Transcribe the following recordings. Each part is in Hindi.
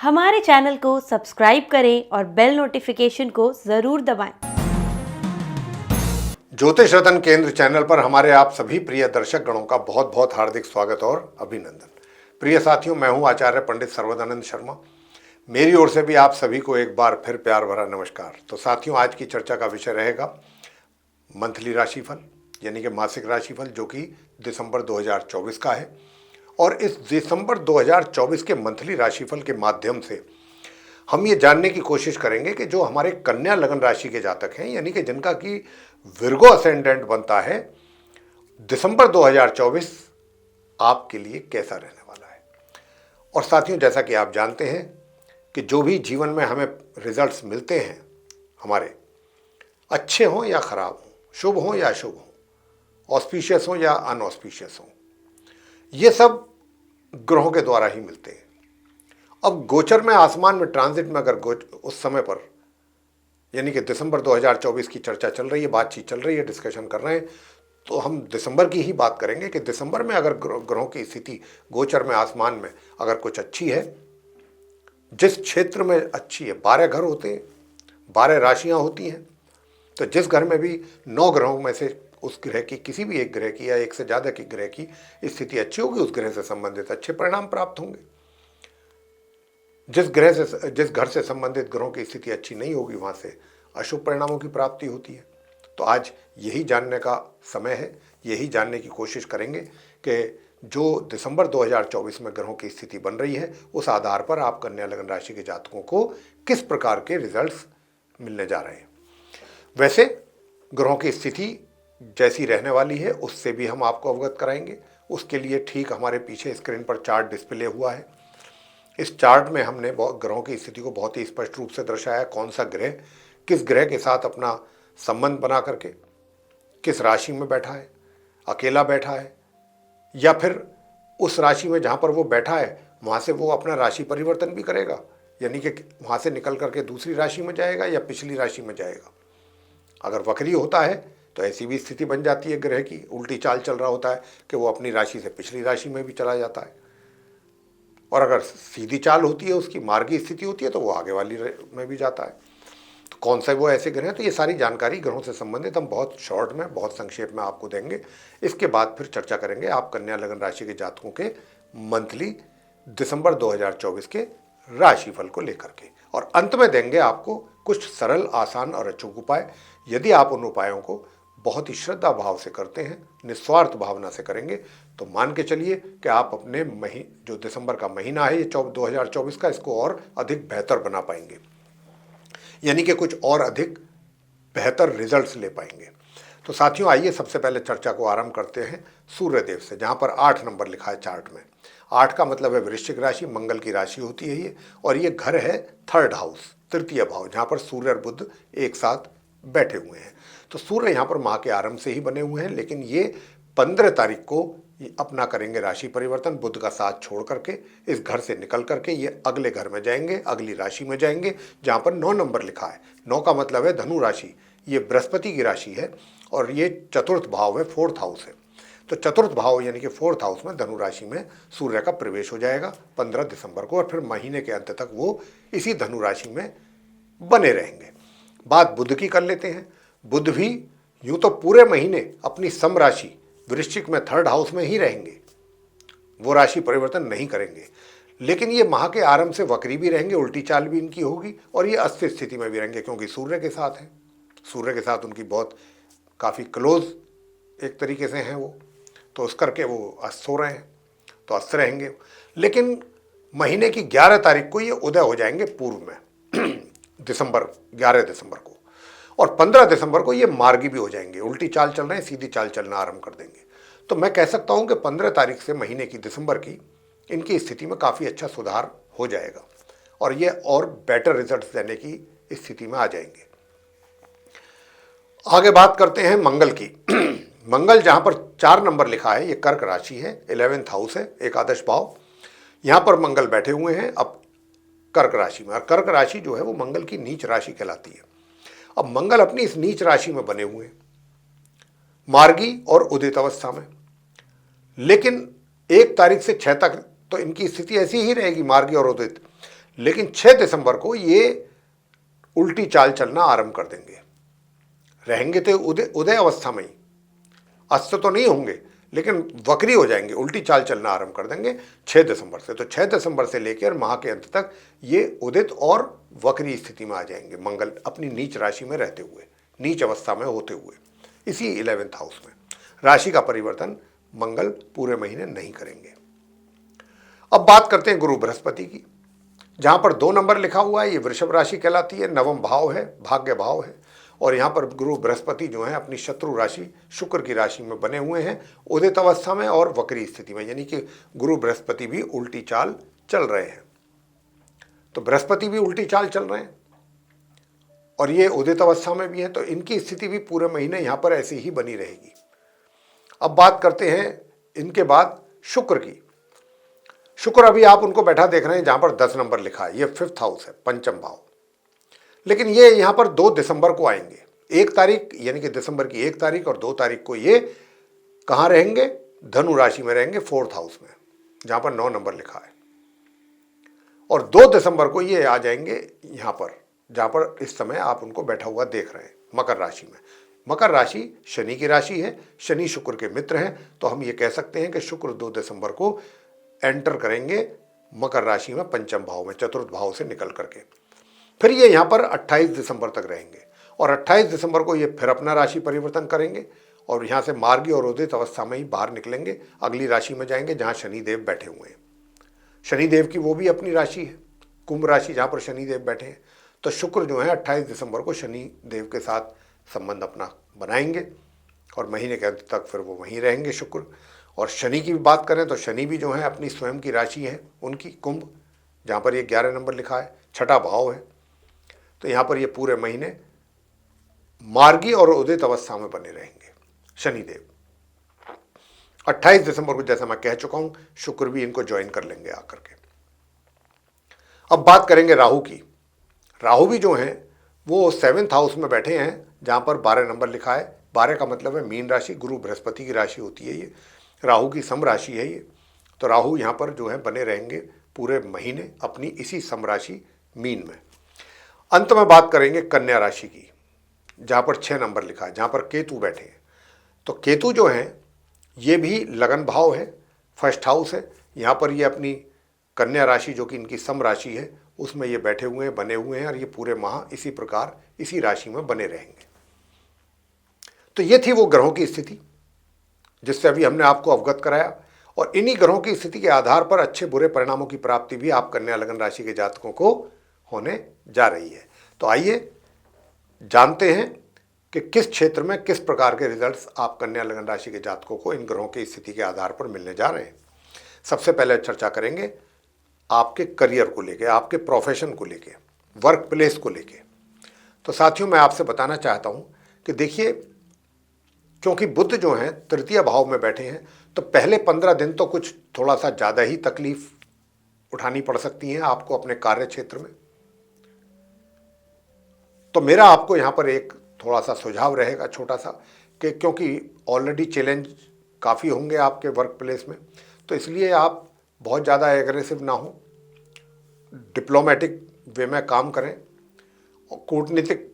हमारे चैनल को सब्सक्राइब करें और बेल नोटिफिकेशन को जरूर दबाएं। ज्योतिष रतन केंद्र चैनल पर हमारे आप सभी प्रिय दर्शक गणों का बहुत बहुत हार्दिक स्वागत और अभिनंदन। प्रिय साथियों, मैं हूं आचार्य पंडित सर्वदानंद शर्मा। मेरी ओर से भी आप सभी को एक बार फिर प्यार भरा नमस्कार। तो साथियों, आज की चर्चा का विषय रहेगा मंथली राशिफल यानी कि मासिक राशिफल, जो कि दिसंबर 2024 का है। और इस दिसंबर 2024 के मंथली राशिफल के माध्यम से हम ये जानने की कोशिश करेंगे कि जो हमारे कन्या लगन राशि के जातक हैं, यानी कि जिनका कि विर्गो असेंडेंट बनता है, दिसंबर 2024 आपके लिए कैसा रहने वाला है। और साथियों, जैसा कि आप जानते हैं कि जो भी जीवन में हमें रिजल्ट्स मिलते हैं, हमारे अच्छे हों या खराब हों, शुभ हों या अशुभ हों, ऑस्पिशियस हों या अनऑस्पिशियस हों, ये सब ग्रहों के द्वारा ही मिलते हैं। अब गोचर में, आसमान में, ट्रांजिट में अगर उस समय पर, यानी कि दिसंबर 2024 की चर्चा चल रही है, बातचीत चल रही है, डिस्कशन कर रहे हैं, तो हम दिसंबर की ही बात करेंगे कि दिसंबर में अगर ग्रहों की स्थिति गोचर में, आसमान में अगर कुछ अच्छी है, जिस क्षेत्र में अच्छी है, 12 घर होते हैं, 12 राशियां होती हैं, तो जिस घर में भी 9 ग्रहों में से उस ग्रह की, किसी भी एक ग्रह की या एक से ज़्यादा की ग्रह की स्थिति अच्छी होगी, उस ग्रह से संबंधित अच्छे परिणाम प्राप्त होंगे। जिस घर से संबंधित ग्रहों की स्थिति अच्छी नहीं होगी, वहाँ से अशुभ परिणामों की प्राप्ति होती है। तो आज यही जानने का समय है, यही जानने की कोशिश करेंगे कि जो दिसंबर 2024 में ग्रहों की स्थिति बन रही है, उस आधार पर आप कन्या लगन राशि के जातकों को किस प्रकार के रिजल्ट्स मिलने जा रहे हैं। वैसे ग्रहों की स्थिति जैसी रहने वाली है, उससे भी हम आपको अवगत कराएंगे। उसके लिए ठीक हमारे पीछे स्क्रीन पर चार्ट डिस्प्ले हुआ है। इस चार्ट में हमने ग्रहों की स्थिति को बहुत ही स्पष्ट रूप से दर्शाया, कौन सा ग्रह किस ग्रह के साथ अपना संबंध बना करके किस राशि में बैठा है, अकेला बैठा है या फिर उस राशि में जहाँ पर वो बैठा है वहाँ से वो अपना राशि परिवर्तन भी करेगा, यानी कि वहाँ से निकल करके दूसरी राशि में जाएगा या पिछली राशि में जाएगा। अगर वक्री होता है तो ऐसी भी स्थिति बन जाती है ग्रह की, उल्टी चाल चल रहा होता है कि वो अपनी राशि से पिछली राशि में भी चला जाता है। और अगर सीधी चाल होती है, उसकी मार्गी स्थिति होती है, तो वो आगे वाली में भी जाता है। तो कौन सा वो ऐसे ग्रह हैं, तो ये सारी जानकारी ग्रहों से संबंधित हम बहुत शॉर्ट में, बहुत संक्षेप में आपको देंगे। इसके बाद फिर चर्चा करेंगे आप कन्या लगन राशि के जातकों के मंथली दिसंबर 2024 के राशिफल को लेकर के, और अंत में देंगे आपको कुछ सरल, आसान और अचूक उपाय। यदि आप उन उपायों को बहुत ही श्रद्धा भाव से करते हैं, निस्वार्थ भावना से करेंगे, तो मान के चलिए कि आप अपने जो दिसंबर का महीना है, ये 2024 का, इसको और अधिक बेहतर बना पाएंगे, यानी कि कुछ और अधिक बेहतर रिजल्ट्स ले पाएंगे। तो साथियों, आइए सबसे पहले चर्चा को आरंभ करते हैं सूर्यदेव से, जहाँ पर 8 नंबर लिखा है चार्ट में। 8 का मतलब है वृश्चिक राशि, मंगल की राशि होती है ये, और ये घर है थर्ड हाउस, तृतीय भाव, जहाँ पर सूर्य और बुध एक साथ बैठे हुए हैं। तो सूर्य यहाँ पर माह के आरंभ से ही बने हुए हैं, लेकिन ये 15 तारीख को अपना करेंगे राशि परिवर्तन, बुध का साथ छोड़ करके इस घर से निकल करके ये अगले घर में जाएंगे, अगली राशि में जाएंगे, जहाँ पर 9 नंबर लिखा है। 9 का मतलब है धनु राशि, ये बृहस्पति की राशि है और ये चतुर्थ भाव में, फोर्थ हाउस है। तो चतुर्थ भाव यानी कि फोर्थ हाउस में, धनु राशि में सूर्य का प्रवेश हो जाएगा 15 दिसंबर को, और फिर महीने के अंत तक वो इसी धनु राशि में बने रहेंगे। बात बुध की कर लेते हैं। बुध भी यूं तो पूरे महीने अपनी सम राशि वृश्चिक में थर्ड हाउस में ही रहेंगे, वो राशि परिवर्तन नहीं करेंगे, लेकिन ये माह के आरंभ से वक्री भी रहेंगे, उल्टी चाल भी इनकी होगी, और ये अस्थिर स्थिति में भी रहेंगे, क्योंकि सूर्य के साथ है। सूर्य के साथ उनकी बहुत काफ़ी क्लोज एक तरीके से हैं वो, तो उस करके वो अस्त हो रहे हैं, तो अस्त रहेंगे। लेकिन महीने की 11 तारीख को ये उदय हो जाएंगे पूर्व में दिसंबर, 11 दिसंबर को, और 15 दिसंबर को ये मार्गी भी हो जाएंगे, उल्टी चाल चल रहे हैं, सीधी चाल चलना आरंभ कर देंगे। तो मैं कह सकता हूं कि 15 तारीख से महीने की, दिसंबर की, इनकी स्थिति में काफ़ी अच्छा सुधार हो जाएगा और ये और बेटर रिजल्ट्स देने की स्थिति में आ जाएंगे। आगे बात करते हैं मंगल की। मंगल जहां पर 4 नंबर लिखा है, ये कर्क राशि है, 11th हाउस है, एकादश भाव, यहां पर मंगल बैठे हुए हैं अब कर्क राशि में। और कर्क राशि जो है वो मंगल की नीच राशि कहलाती है। अब मंगल अपनी इस नीच राशि में बने हुए हैं, मार्गी और उदित अवस्था में, लेकिन 1 तारीख से 6 तक तो इनकी स्थिति ऐसी ही रहेगी, मार्गी और उदित। लेकिन 6 दिसंबर को ये उल्टी चाल चलना आरंभ कर देंगे। रहेंगे तो उदय अवस्था में ही, अस्त तो नहीं होंगे, लेकिन वक्री हो जाएंगे, उल्टी चाल चलना आरंभ कर देंगे 6 दिसंबर से। तो 6 दिसंबर से लेकर माह के अंत तक ये उदित और वक्री स्थिति में आ जाएंगे, मंगल अपनी नीच राशि में रहते हुए, नीच अवस्था में होते हुए, इसी 11th हाउस में। राशि का परिवर्तन मंगल पूरे महीने नहीं करेंगे। अब बात करते हैं गुरु बृहस्पति की। जहां पर 2 नंबर लिखा हुआ है, ये वृषभ राशि कहलाती है, नवम भाव है, भाग्य भाव है। और यहाँ पर गुरु बृहस्पति जो है अपनी शत्रु राशि शुक्र की राशि में बने हुए हैं, उदित अवस्था में और वक्री स्थिति में, यानी कि गुरु बृहस्पति भी उल्टी चाल चल रहे हैं। तो बृहस्पति भी उल्टी चाल चल रहे हैं और ये उदित अवस्था में भी है, तो इनकी स्थिति भी पूरे महीने यहाँ पर ऐसी ही बनी रहेगी। अब बात करते हैं इनके बाद शुक्र की। शुक्र अभी आप उनको बैठा देख रहे हैं जहां पर 10 नंबर लिखा है, ये 5th हाउस है, पंचम भाव। लेकिन ये यहां पर 2 दिसंबर को आएंगे, 1 तारीख यानी कि दिसंबर की 1 तारीख और 2 तारीख को ये कहां रहेंगे, धनु राशि में रहेंगे, 4th हाउस में, जहां पर 9 नंबर लिखा है। और 2 दिसंबर को ये आ जाएंगे यहां पर, जहां पर इस समय आप उनको बैठा हुआ देख रहे हैं, मकर राशि में। मकर राशि शनि की राशि है, शनि शुक्र के मित्र हैं, तो हम ये कह सकते हैं कि शुक्र 2 दिसंबर को एंटर करेंगे मकर राशि में, पंचम भाव में, चतुर्थ भाव से निकल करके। फिर ये यहाँ पर 28 दिसंबर तक रहेंगे और 28 दिसंबर को ये फिर अपना राशि परिवर्तन करेंगे और यहाँ से मार्गी और उदित अवस्था में ही बाहर निकलेंगे, अगली राशि में जाएंगे जहाँ शनिदेव बैठे हुए हैं। शनिदेव की वो भी अपनी राशि है, कुंभ राशि, जहाँ पर शनिदेव बैठे हैं। तो शुक्र जो है 28 दिसंबर को शनिदेव के साथ संबंध अपना बनाएंगे और महीने के अंत तक फिर वो वहीं रहेंगे शुक्र। और शनि की भी बात करें तो शनि भी जो है अपनी स्वयं की राशि है उनकी, कुंभ, जहाँ पर ये 11 नंबर लिखा है, 6ठा भाव है। तो यहाँ पर ये पूरे महीने मार्गी और उदित अवस्था में बने रहेंगे शनिदेव। 28 दिसंबर को जैसा मैं कह चुका हूँ, शुक्र भी इनको ज्वाइन कर लेंगे आकर के। अब बात करेंगे राहु की। राहु भी जो हैं वो 7th हाउस में बैठे हैं, जहाँ पर 12 नंबर लिखा है। 12 का मतलब है मीन राशि, गुरु बृहस्पति की राशि होती है ये, राहु की सम राशि है ये। तो राहु यहाँ पर जो है बने रहेंगे पूरे महीने अपनी इसी सम राशि मीन में। अंत में बात करेंगे कन्या राशि की, जहाँ पर 6 नंबर लिखा है, जहाँ पर केतु बैठे हैं। तो केतु जो हैं ये भी लगन भाव है, 1st हाउस है। यहाँ पर ये अपनी कन्या राशि जो कि इनकी सम राशि है उसमें ये बैठे हुए हैं, बने हुए हैं, और ये पूरे माह इसी प्रकार इसी राशि में बने रहेंगे। तो ये थी वो ग्रहों की स्थिति जिससे अभी हमने आपको अवगत कराया, और इन्हीं ग्रहों की स्थिति के आधार पर अच्छे बुरे परिणामों की प्राप्ति भी आप कन्या लगन राशि के जातकों को होने जा रही है। तो आइए जानते हैं कि किस क्षेत्र में किस प्रकार के रिजल्ट्स आप कन्या लगन राशि के जातकों को इन ग्रहों की स्थिति के आधार पर मिलने जा रहे हैं। सबसे पहले चर्चा करेंगे आपके करियर को लेके, आपके प्रोफेशन को लेके, वर्क प्लेस को लेके। तो साथियों, मैं आपसे बताना चाहता हूं कि देखिए, क्योंकि बुध जो हैं 3य भाव में बैठे हैं, तो पहले 15 दिन तो कुछ थोड़ा सा ज़्यादा ही तकलीफ उठानी पड़ सकती है आपको अपने कार्य क्षेत्र में। तो मेरा आपको यहाँ पर एक थोड़ा सा सुझाव रहेगा छोटा सा, कि क्योंकि ऑलरेडी चैलेंज काफ़ी होंगे आपके वर्क प्लेस में, तो इसलिए आप बहुत ज़्यादा एग्रेसिव ना हो, डिप्लोमेटिक वे में काम करें और कूटनीतिक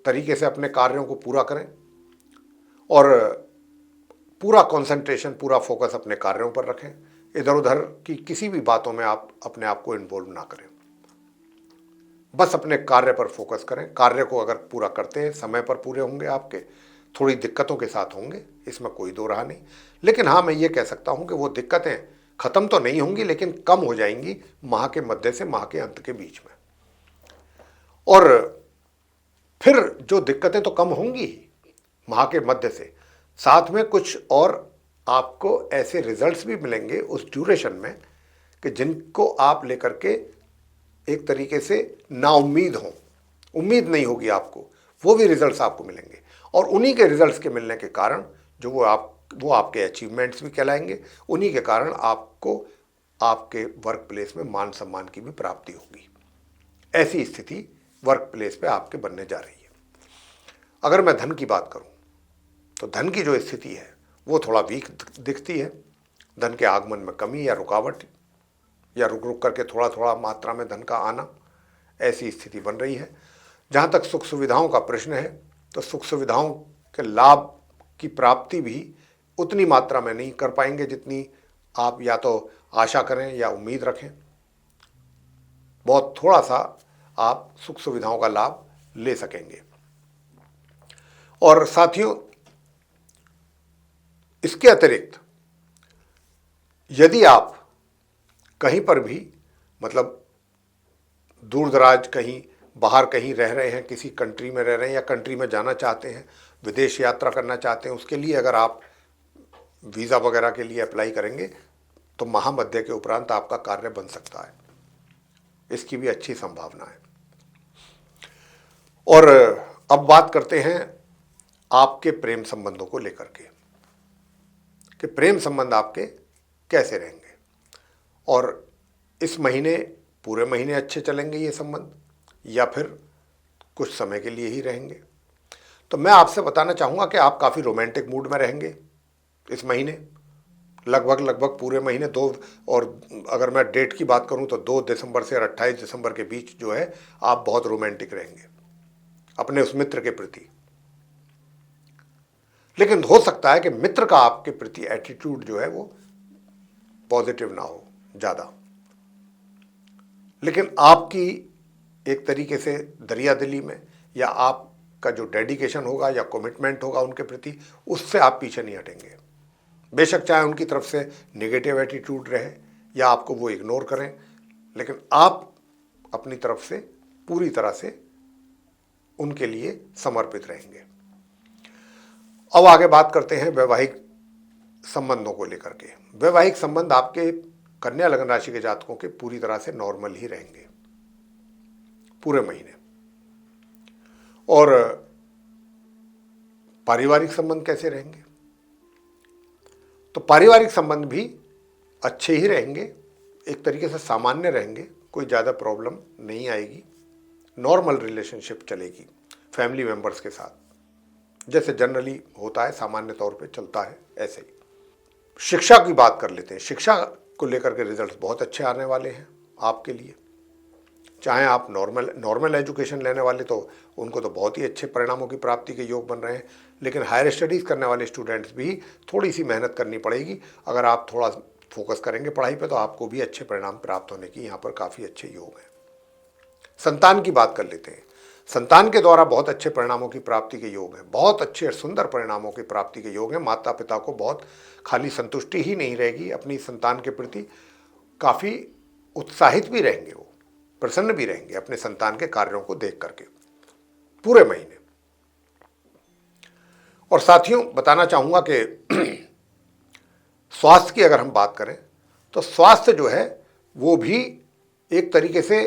तरीके से अपने कार्यों को पूरा करें और पूरा कंसंट्रेशन, पूरा फोकस अपने कार्यों पर रखें। इधर उधर की किसी भी बातों में आप अपने आप को इन्वॉल्व ना करें, बस अपने कार्य पर फोकस करें। कार्य को अगर पूरा करते हैं, समय पर पूरे होंगे आपके, थोड़ी दिक्कतों के साथ होंगे, इसमें कोई दो राह नहीं। लेकिन हाँ, मैं ये कह सकता हूँ कि वो दिक्कतें ख़त्म तो नहीं होंगी, लेकिन कम हो जाएंगी माह के मध्य से माह के अंत के बीच में। और फिर जो दिक्कतें तो कम होंगी ही माह के मध्य से, साथ में कुछ और आपको ऐसे रिजल्ट्स भी मिलेंगे उस ड्यूरेशन में कि जिनको आप लेकर के एक तरीके से नाउम्मीद हों, उम्मीद नहीं होगी आपको, वो भी रिजल्ट्स आपको मिलेंगे। और उन्हीं के रिजल्ट्स के मिलने के कारण जो वो आपके अचीवमेंट्स भी कहलाएंगे, उन्हीं के कारण आपको आपके वर्क प्लेस में मान सम्मान की भी प्राप्ति होगी। ऐसी स्थिति वर्क प्लेस पे आपके बनने जा रही है। अगर मैं धन की बात करूं तो धन की जो स्थिति है वो थोड़ा वीक दिखती है। धन के आगमन में कमी या रुकावट या रुक रुक करके थोड़ा थोड़ा मात्रा में धन का आना, ऐसी स्थिति बन रही है। जहाँ तक सुख सुविधाओं का प्रश्न है तो सुख सुविधाओं के लाभ की प्राप्ति भी उतनी मात्रा में नहीं कर पाएंगे जितनी आप या तो आशा करें या उम्मीद रखें। बहुत थोड़ा सा आप सुख सुविधाओं का लाभ ले सकेंगे। और साथियों, इसके अतिरिक्त यदि आप कहीं पर भी मतलब दूर दराज कहीं बाहर कहीं रह रहे हैं, किसी कंट्री में रह रहे हैं या कंट्री में जाना चाहते हैं, विदेश यात्रा करना चाहते हैं, उसके लिए अगर आप वीज़ा वगैरह के लिए अप्लाई करेंगे तो महामध्य के उपरांत आपका कार्य बन सकता है। इसकी भी अच्छी संभावना है। और अब बात करते हैं आपके प्रेम संबंधों को लेकर के कि प्रेम संबंध आपके कैसे रहेंगे और इस महीने पूरे महीने अच्छे चलेंगे ये संबंध या फिर कुछ समय के लिए ही रहेंगे। तो मैं आपसे बताना चाहूँगा कि आप काफ़ी रोमांटिक मूड में रहेंगे इस महीने, लगभग पूरे महीने। और अगर मैं डेट की बात करूं तो 2 दिसंबर से और 28 दिसंबर के बीच जो है आप बहुत रोमांटिक रहेंगे अपने उस मित्र के प्रति। लेकिन हो सकता है कि मित्र का आपके प्रति एटीट्यूड जो है वो पॉजिटिव ना हो ज़्यादा, लेकिन आपकी एक तरीके से दरियादिली में या आपका जो डेडिकेशन होगा या कमिटमेंट होगा उनके प्रति, उससे आप पीछे नहीं हटेंगे। बेशक चाहे उनकी तरफ से नेगेटिव एटीट्यूड रहे या आपको वो इग्नोर करें, लेकिन आप अपनी तरफ से पूरी तरह से उनके लिए समर्पित रहेंगे। अब आगे बात करते हैं वैवाहिक संबंधों को लेकर के। वैवाहिक संबंध आपके कन्या लग्न राशि के जातकों के पूरी तरह से नॉर्मल ही रहेंगे पूरे महीने। और पारिवारिक संबंध कैसे रहेंगे? तो पारिवारिक संबंध भी अच्छे ही रहेंगे, एक तरीके से सामान्य रहेंगे, कोई ज़्यादा प्रॉब्लम नहीं आएगी, नॉर्मल रिलेशनशिप चलेगी फैमिली मेंबर्स के साथ, जैसे जनरली होता है, सामान्य तौर पे चलता है ऐसे ही। शिक्षा की बात कर लेते हैं। शिक्षा को लेकर के रिजल्ट्स बहुत अच्छे आने वाले हैं आपके लिए। चाहे आप नॉर्मल एजुकेशन लेने वाले तो उनको तो बहुत ही अच्छे परिणामों की प्राप्ति के योग बन रहे हैं, लेकिन हायर स्टडीज़ करने वाले स्टूडेंट्स भी थोड़ी सी मेहनत करनी पड़ेगी। अगर आप थोड़ा फोकस करेंगे पढ़ाई पे तो आपको भी अच्छे परिणाम प्राप्त होने की यहाँ पर काफ़ी अच्छे योग हैं। संतान की बात कर लेते हैं। संतान के द्वारा बहुत अच्छे परिणामों की प्राप्ति के योग हैं, बहुत अच्छे और सुंदर परिणामों की प्राप्ति के योग हैं। माता पिता को बहुत खाली संतुष्टि ही नहीं रहेगी अपनी संतान के प्रति, काफ़ी उत्साहित भी रहेंगे, वो प्रसन्न भी रहेंगे अपने संतान के कार्यों को देख करके पूरे महीने। और साथियों, बताना चाहूँगा कि स्वास्थ्य की अगर हम बात करें तो स्वास्थ्य जो है वो भी एक तरीके से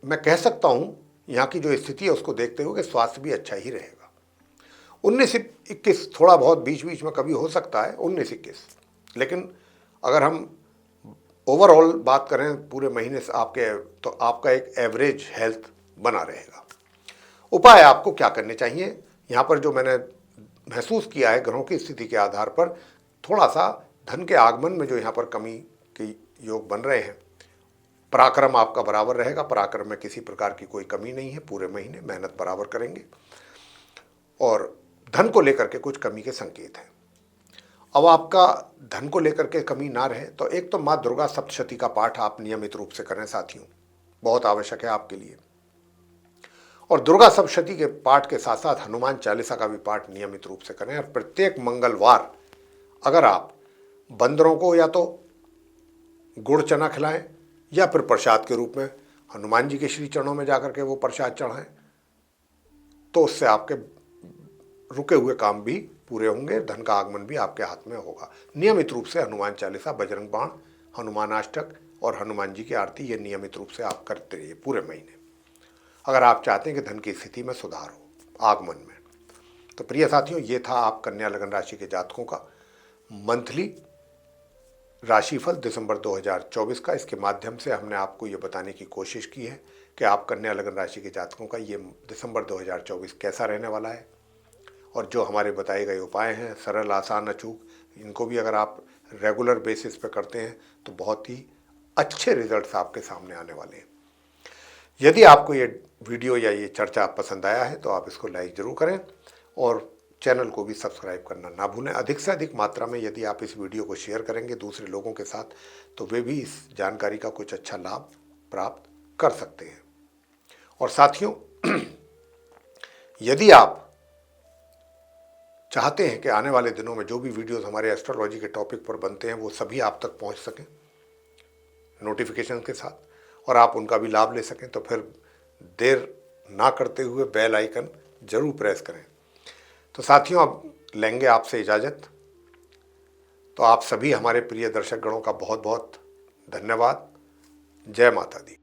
मैं कह सकता हूँ यहाँ की जो स्थिति है उसको देखते हुए कि स्वास्थ्य भी अच्छा ही रहेगा। 19-21 थोड़ा बहुत बीच बीच में कभी हो सकता है 19-21, लेकिन अगर हम ओवरऑल बात करें पूरे महीने से आपके, तो आपका एक एवरेज हेल्थ बना रहेगा। उपाय आपको क्या करने चाहिए? यहाँ पर जो मैंने महसूस किया है ग्रहों की स्थिति के आधार पर, थोड़ा सा धन के आगमन में जो यहाँ पर कमी के योग बन रहे हैं। पराक्रम आपका बराबर रहेगा, पराक्रम में किसी प्रकार की कोई कमी नहीं है, पूरे महीने मेहनत बराबर करेंगे। और धन को लेकर के कुछ कमी के संकेत हैं। अब आपका धन को लेकर के कमी ना रहे तो एक तो माँ दुर्गा सप्तशती का पाठ आप नियमित रूप से करें साथियों, बहुत आवश्यक है आपके लिए। और दुर्गा सप्तशती के पाठ के साथ साथ हनुमान चालीसा का भी पाठ नियमित रूप से करें। और प्रत्येक मंगलवार अगर आप बंदरों को या तो गुड़ चना खिलाएं या फिर प्रसाद के रूप में हनुमान जी के श्री चरणों में जाकर के वो प्रसाद चढ़ाएं, तो उससे आपके रुके हुए काम भी पूरे होंगे, धन का आगमन भी आपके हाथ में होगा। नियमित रूप से हनुमान चालीसा, बजरंग बाण, हनुमान अष्टक और हनुमान जी की आरती ये नियमित रूप से आप करते रहिए पूरे महीने, अगर आप चाहते हैं कि धन की स्थिति में सुधार हो आगमन में। तो प्रिय साथियों, ये था आप कन्या लग्न राशि के जातकों का मंथली राशिफल दिसंबर 2024 का। इसके माध्यम से हमने आपको ये बताने की कोशिश की है कि आप कन्या लग्न राशि के जातकों का ये दिसंबर 2024 कैसा रहने वाला है। और जो हमारे बताए गए उपाय हैं, सरल, आसान, अचूक, इनको भी अगर आप रेगुलर बेसिस पे करते हैं तो बहुत ही अच्छे रिजल्ट्स आपके सामने आने वाले हैं। यदि आपको ये वीडियो या ये चर्चा पसंद आया है तो आप इसको लाइक जरूर करें और चैनल को भी सब्सक्राइब करना ना भूलें। अधिक से अधिक मात्रा में यदि आप इस वीडियो को शेयर करेंगे दूसरे लोगों के साथ तो वे भी इस जानकारी का कुछ अच्छा लाभ प्राप्त कर सकते हैं। और साथियों, यदि आप चाहते हैं कि आने वाले दिनों में जो भी वीडियोस हमारे एस्ट्रोलॉजी के टॉपिक पर बनते हैं वो सभी आप तक पहुंच सकें नोटिफिकेशन के साथ और आप उनका भी लाभ ले सकें, तो फिर देर ना करते हुए बेल आइकन जरूर प्रेस करें। तो साथियों, अब लेंगे आपसे इजाज़त। तो आप सभी हमारे प्रिय दर्शक गणों का बहुत बहुत धन्यवाद। जय माता दी।